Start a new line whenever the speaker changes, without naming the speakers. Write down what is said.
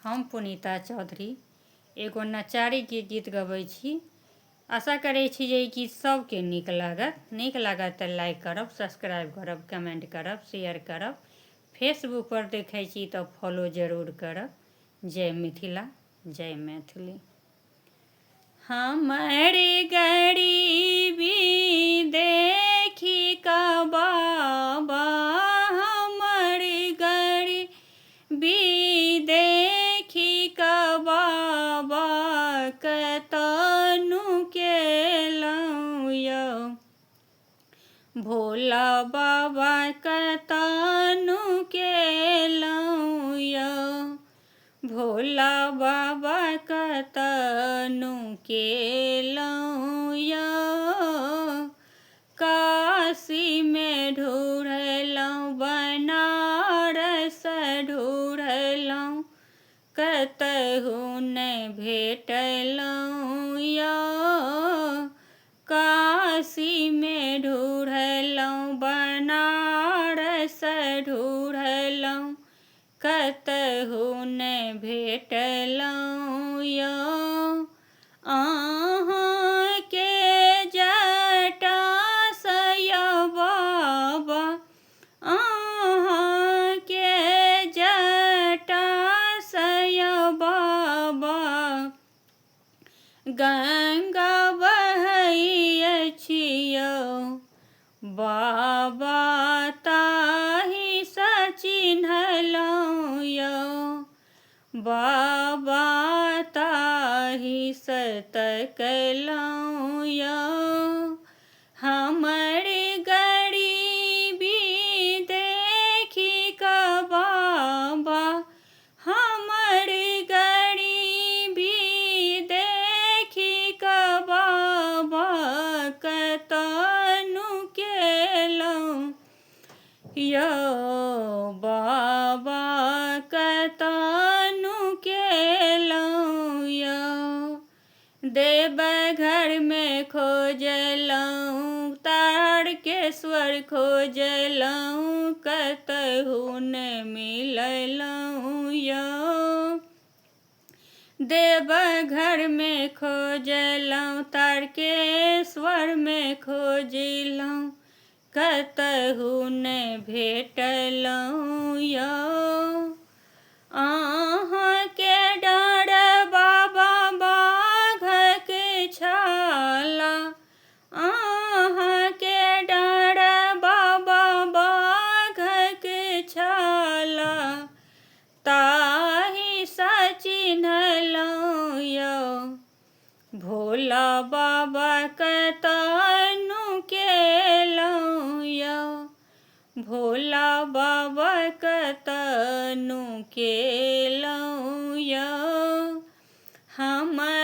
हम पुनीता चौधरी एगो नचारी के गीत गबै छी। आशा करै छी जे ई गीत सबके नीक लागत तऽ लाइक करब, सब्सक्राइब करब, कमेंट करब, शेयर करब। फेसबुक पर देखै छी तऽ फॉलो जरूर करब। जय मिथिला, जय मैथिली। हमर गरीबी देखी कऽ बाबा, हमर गरीबी देखी कऽ बाबा, कतनु केलहुँ यौ भोला बाबा, कतनु केलहुँ यौ भोला बाबा, कतनु केलहुँ यौ। काशीमे ढूढ़लहुँ, बनारस ढूढ़लहुँ, कतहु नहि भेटलहुँ यौ। काशीमे ढूढ़लहुँ, बनारस ढूढ़लहुँ, कतहु नहि भेटलहुँ यौ। अहाँके जटासँ यौ बाबा, अहाँके जटासँ यौ बाबा, गंगा बहै अछि यौ बाबा, ताहिसँ चिन्हलहुँ यौ बाबा, ताहिसँ तकलहुँ यौ। हमर गरीबी देखी कऽ बाबा, हमर गरीबी देखी कऽ बाबा, कतनु केलहुँ यौ बाबा, कतनु केलहुँ यौ। देवघरमे खोजलहुँ, तारकेश्वर खोजलहुँ, कतहु नहि मिललहुँ यौ। देवघरमे खोजलहुँ, तारकेश्वरमे खोजलहुँ, कतहु नहि भेटलहुँ यौ। अहाँके डर बाबा बाघक छाला, अहाँके डर बाबा बाघक छाला, ताहिसँ चिन्हलहुँ यौ भोला बाबा, कतनु केलहुँ यौ भोला बाबा, कतनु केलहुँ यौ। हमर